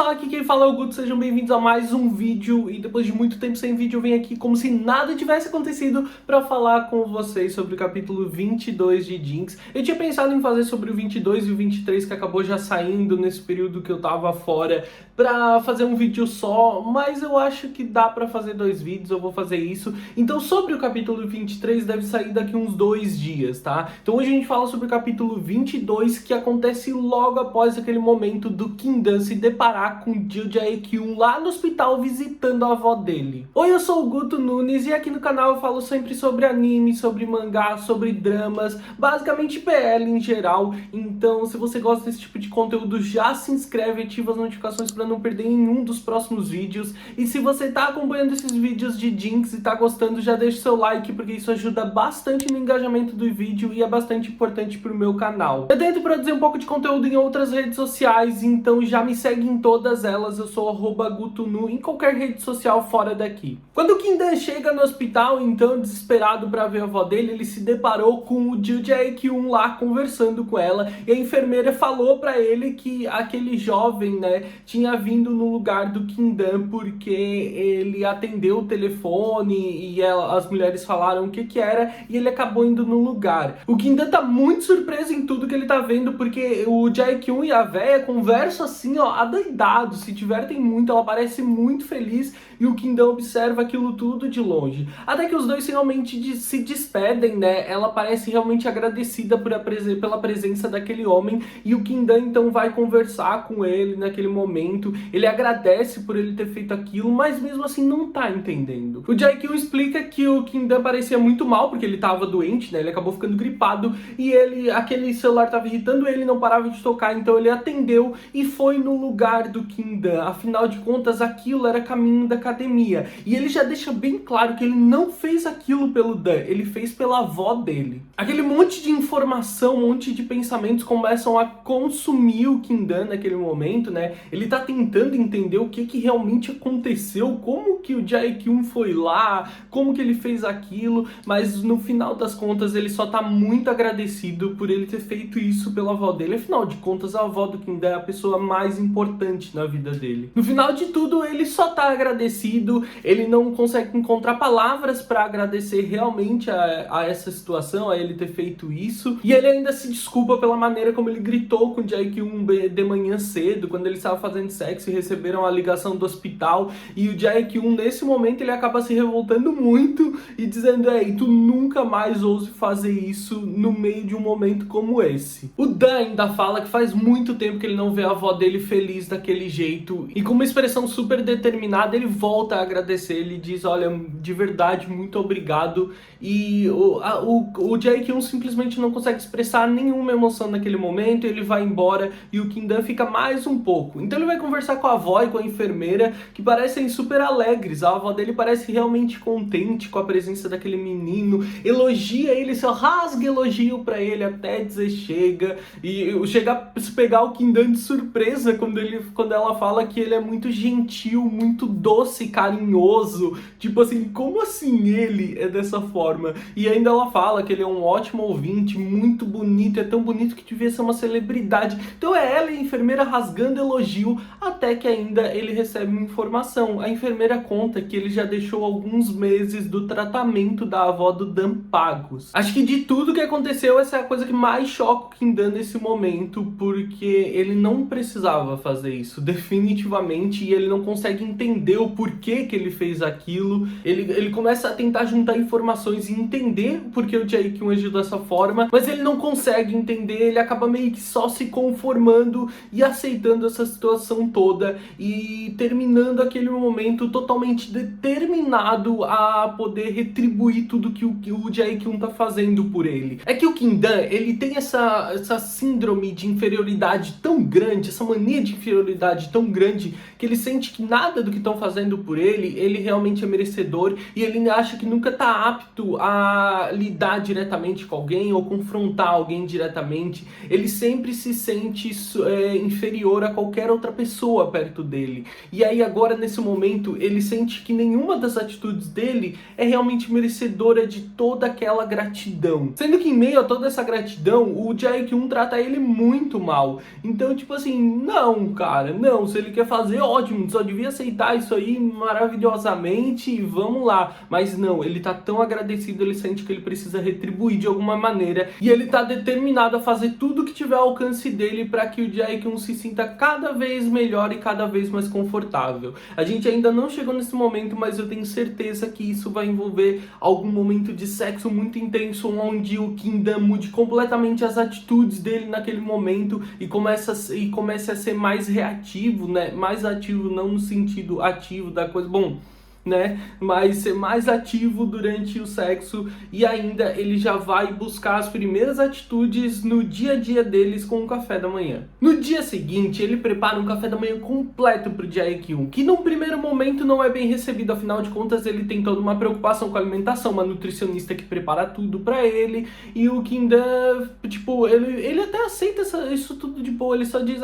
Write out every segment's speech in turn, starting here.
pessoal, aqui quem fala é o Guto, sejam bem-vindos a mais um vídeo. E depois de muito tempo sem vídeo eu venho aqui como se nada tivesse acontecido pra falar com vocês sobre o capítulo 22 de Jinx. Eu tinha pensado em fazer sobre o 22 e o 23 que acabou já saindo nesse período que eu tava fora pra fazer um vídeo só, mas eu acho que dá pra fazer dois vídeos, eu vou fazer isso. Então sobre o capítulo 23 deve sair daqui uns 2 dias, tá? Então hoje a gente fala sobre o capítulo 22 que acontece logo após aquele momento do Quindan se deparar com Jill Jae-kyun lá no hospital visitando a avó dele. Oi, eu sou o Guto Nunes e aqui no canal eu falo sempre sobre anime, sobre mangá, sobre dramas, basicamente PL em geral. Então se você gosta desse tipo de conteúdo, já se inscreve e ativa as notificações para não perder nenhum dos próximos vídeos. E se você tá acompanhando esses vídeos de Jinx e tá gostando, já deixa o seu like, porque isso ajuda bastante no engajamento do vídeo e é bastante importante pro meu canal. Eu tento produzir um pouco de conteúdo em outras redes sociais, então já me segue em todas elas, eu sou @gutunu em qualquer rede social fora daqui. Quando o Quindan chega no hospital, então, desesperado pra ver a avó dele, ele se deparou com o Jill Jae-kyun lá conversando com ela, e a enfermeira falou pra ele que aquele jovem, né, tinha vindo no lugar do Quindan porque ele atendeu o telefone e as mulheres falaram o que era, e ele acabou indo no lugar. O Quindan tá muito surpreso em tudo que ele tá vendo, porque o Jae-kyun e a véia conversam assim, ó, adoidados, se divertem muito, ela parece muito feliz e o Quindan observa aquilo tudo de longe. Até que os dois realmente se despedem, né? Ela parece realmente agradecida pela presença daquele homem e o Quindan então vai conversar com ele naquele momento. Ele agradece por ele ter feito aquilo, mas mesmo assim não tá entendendo. O Jae-kyun explica que o Quindan parecia muito mal porque ele tava doente, né? Ele acabou ficando gripado e aquele celular tava irritando ele, não parava de tocar, então ele atendeu e foi no lugar do Quindan. Afinal de contas, aquilo era caminho da academia. E ele já deixa bem claro que ele não fez aquilo pelo Dan, ele fez pela avó dele. Aquele monte de informação, um monte de pensamentos começam a consumir o Quindan naquele momento, né? Ele tá tentando entender o que realmente aconteceu, como que o Jae-kyun foi lá, como que ele fez aquilo, mas no final das contas ele só tá muito agradecido por ele ter feito isso pela avó dele. Afinal de contas, a avó do Quindan é a pessoa mais importante na vida dele. No final de tudo, ele só tá agradecido, ele não consegue encontrar palavras pra agradecer realmente a essa situação, a ele ter feito isso, e ele ainda se desculpa pela maneira como ele gritou com o Jae-kyun de manhã cedo, quando ele estava fazendo sexo e receberam a ligação do hospital, e o Jae-kyun nesse momento ele acaba se revoltando muito e dizendo: ei, tu nunca mais ouse fazer isso no meio de um momento como esse. O Dan ainda fala que faz muito tempo que ele não vê a avó dele feliz daquele jeito, e com uma expressão super determinada ele volta a agradecer, ele diz: olha, de verdade, muito obrigado. E o Jae-kyun simplesmente não consegue expressar nenhuma emoção naquele momento, ele vai embora e o Quindan fica mais um pouco. Então ele vai conversar com a avó e com a enfermeira, que parecem super alegres. A avó dele parece realmente contente com a presença daquele menino, elogia ele, só rasga elogio pra ele até dizer chega, e chega a se pegar o Quindan de surpresa quando ela fala que ele é muito gentil, muito doce, carinhoso, tipo assim, como assim ele é dessa forma? E ainda ela fala que ele é um ótimo ouvinte, muito bonito, é tão bonito que devia ser uma celebridade. Então é ela e a enfermeira rasgando elogio, até que ainda ele recebe uma informação. A enfermeira conta que ele já deixou alguns meses do tratamento da avó do Dan pagos. Acho que de tudo que aconteceu, essa é a coisa que mais choca o Quindan nesse momento, porque ele não precisava fazer isso, definitivamente, e ele não consegue entender o porquê que ele fez aquilo. Ele começa a tentar juntar informações e entender por que o Jae-kyun agiu dessa forma, mas ele não consegue entender, ele acaba meio que só se conformando e aceitando essa situação toda e terminando aquele momento totalmente determinado a poder retribuir tudo que o Jae-kyun tá fazendo por ele. É que o Quindan, ele tem essa síndrome de inferioridade tão grande, essa mania de inferioridade tão grande, que ele sente que nada do que estão fazendo por ele realmente é merecedor, e ele acha que nunca tá apto a lidar diretamente com alguém ou confrontar alguém diretamente. Ele sempre se sente inferior a qualquer outra pessoa perto dele. E aí agora, nesse momento, ele sente que nenhuma das atitudes dele é realmente merecedora de toda aquela gratidão. Sendo que em meio a toda essa gratidão, o Jae-kyun trata ele muito mal. Então, tipo assim, não, cara, Não, se ele quer fazer, ótimo, só devia aceitar isso aí maravilhosamente e vamos lá. Mas não, ele tá tão agradecido, ele sente que ele precisa retribuir de alguma maneira e ele tá determinado a fazer tudo que tiver ao alcance dele para que o Jae-kyun se sinta cada vez melhor e cada vez mais confortável. A gente ainda não chegou nesse momento, mas eu tenho certeza que isso vai envolver algum momento de sexo muito intenso, onde o Kim-dan mude completamente as atitudes dele naquele momento e comece a ser mais reativo, né? Mais ativo, não no sentido ativo da coisa, bom, né, mas ser mais ativo durante o sexo, e ainda ele já vai buscar as primeiras atitudes no dia a dia deles com o café da manhã. No dia seguinte, ele prepara um café da manhã completo pro Jae-kyun, que num primeiro momento não é bem recebido, afinal de contas ele tem toda uma preocupação com a alimentação, uma nutricionista que prepara tudo pra ele, e o Kim-dan, tipo, ele até aceita isso tudo de boa, ele só diz,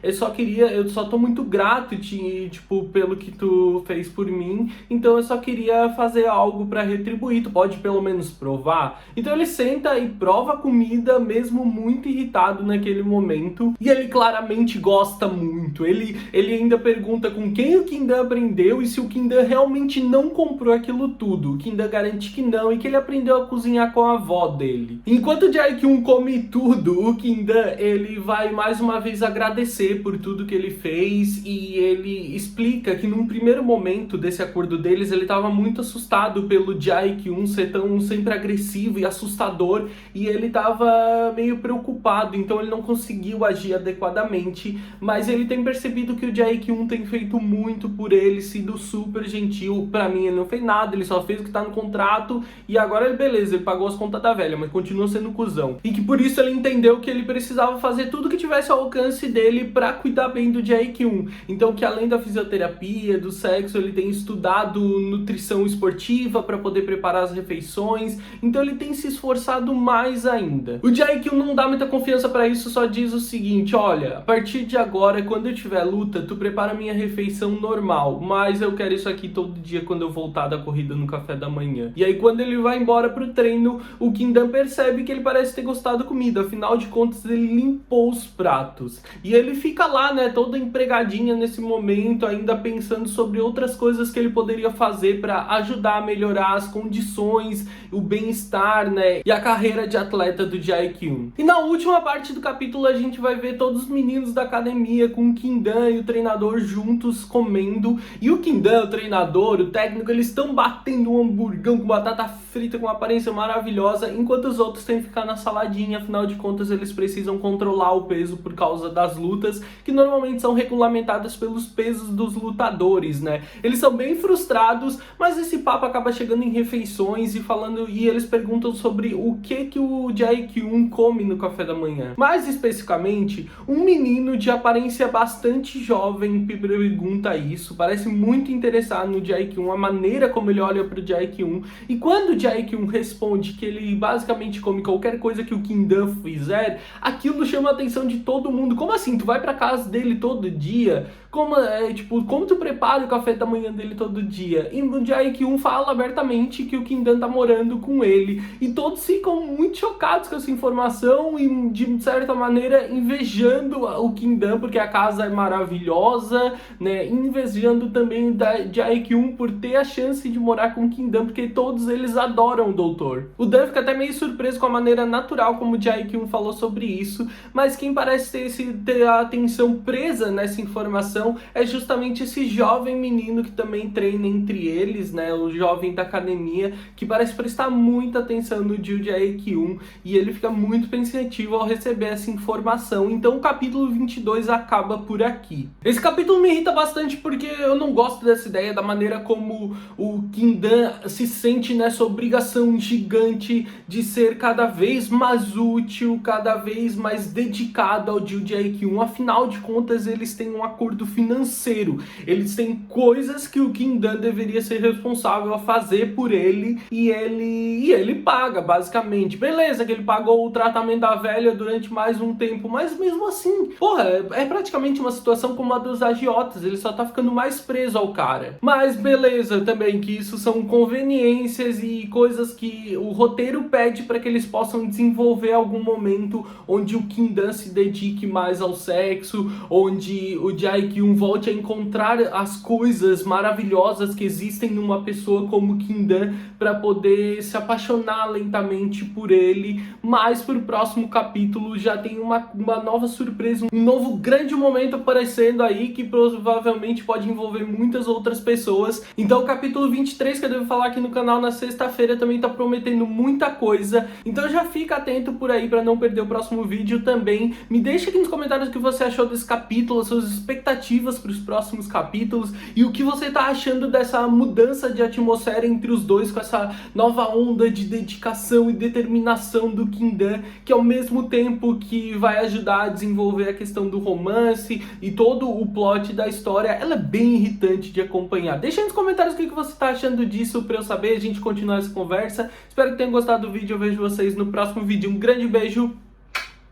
eu só tô muito grato, tipo, pelo que tu fez por mim, então eu só queria fazer algo pra retribuir, tu pode pelo menos provar? Então ele senta e prova a comida, mesmo muito irritado naquele momento, e ele claramente gosta muito. Ele ainda pergunta com quem o Kim-dan aprendeu e se o Kim-dan realmente não comprou aquilo tudo. O Kim-dan garante que não e que ele aprendeu a cozinhar com a avó dele. Enquanto o Jae-kyun come tudo, o Kim-dan, ele vai mais uma vez agradecer por tudo que ele fez, e ele explica que num primeiro momento desse acordo deles, ele estava muito assustado pelo Jae-kyun ser tão sempre agressivo e assustador, e ele estava meio preocupado, então ele não conseguiu agir adequadamente, mas ele tem percebido que o Jae-kyun tem feito muito por ele, sido super gentil. Pra mim ele não fez nada, ele só fez o que tá no contrato, e agora beleza, ele pagou as contas da velha, mas continua sendo cuzão. E que por isso ele entendeu que ele precisava fazer tudo que tivesse ao alcance dele pra cuidar bem do Jae-kyun. Então que além da fisioterapia, do sexo, ele tem estudado nutrição esportiva para poder preparar as refeições, então ele tem se esforçado mais ainda. O Jae-kyun não dá muita confiança para isso, só diz o seguinte: olha, a partir de agora, quando eu tiver luta, tu prepara minha refeição normal, mas eu quero isso aqui todo dia quando eu voltar da corrida no café da manhã. E aí quando ele vai embora pro treino, o Kim-dan percebe que ele parece ter gostado da comida, afinal de contas ele limpou os pratos. E ele fica lá, né, toda empregadinha nesse momento, ainda pensando sobre outras coisas que ele poderia fazer para ajudar a melhorar as condições, o bem-estar, né, e a carreira de atleta do Jae-kyun. E na última parte do capítulo a gente vai ver todos os meninos da academia com o Kim-dan e o treinador juntos comendo, e o Kim-dan, o treinador, o técnico, eles estão batendo um hamburgão com batata frita com uma aparência maravilhosa, enquanto os outros têm que ficar na saladinha, afinal de contas eles precisam controlar o peso por causa das lutas, que normalmente são regulamentadas pelos pesos dos lutadores, né. Eles são bem frustrados, mas esse papo acaba chegando em refeições e eles perguntam sobre o que o Jae-kyun come no café da manhã. Mais especificamente, um menino de aparência bastante jovem pergunta isso, parece muito interessado no Jae-kyun, a maneira como ele olha pro Jae-kyun, e quando o Jae-kyun responde que ele basicamente come qualquer coisa que o Kim-dan fizer, aquilo chama a atenção de todo mundo. Como assim? Tu vai pra casa dele todo dia? Como tu prepara o café da manhã dele todo dia? E o Jae-kyun fala abertamente que o Kim-dan tá morando com ele, e todos ficam muito chocados com essa informação e de certa maneira invejando o Kim-dan porque a casa é maravilhosa, né, invejando também da Jae-kyun por ter a chance de morar com o Kim-dan, porque todos eles adoram o doutor. O Dan fica até meio surpreso com a maneira natural como o Jae-kyun falou sobre isso, mas quem parece ter a atenção presa nessa informação é justamente esse jovem menino que também treina entre eles, né, o jovem da academia, que parece prestar muita atenção no Jae-kyun, e ele fica muito pensativo ao receber essa informação. Então o capítulo 22 acaba por aqui. Esse capítulo me irrita bastante porque eu não gosto dessa ideia da maneira como o Kim-dan se sente nessa obrigação gigante de ser cada vez mais útil, cada vez mais dedicado ao Jae-kyun. Afinal de contas, eles têm um acordo financeiro. Eles têm coisas que o Kim Kindan deveria ser responsável a fazer por ele, e ele paga, basicamente. Beleza, que ele pagou o tratamento da velha durante mais um tempo, mas mesmo assim, porra, é praticamente uma situação como a dos agiotas, ele só tá ficando mais preso ao cara. Mas beleza também, que isso são conveniências e coisas que o roteiro pede para que eles possam desenvolver algum momento onde o Kindan se dedique mais ao sexo, onde o Jae-kyun volte a encontrar as coisas maravilhosas que existem numa pessoa como Kindan para poder se apaixonar lentamente por ele. Mas pro próximo capítulo já tem uma nova surpresa, um novo grande momento aparecendo aí que provavelmente pode envolver muitas outras pessoas. Então o capítulo 23 que eu devo falar aqui no canal na sexta-feira também tá prometendo muita coisa, então já fica atento por aí para não perder o próximo vídeo também. Me deixa aqui nos comentários o que você achou desse capítulo, as suas expectativas para os próximos capítulos e o que você tá achando dessa mudança de atmosfera entre os dois, com essa nova onda de dedicação e determinação do Kindan, que ao mesmo tempo que vai ajudar a desenvolver a questão do romance e todo o plot da história, ela é bem irritante de acompanhar. Deixa aí nos comentários o que você tá achando disso para eu saber, a gente continuar essa conversa. Espero que tenham gostado do vídeo, eu vejo vocês no próximo vídeo. Um grande beijo,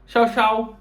tchau, tchau!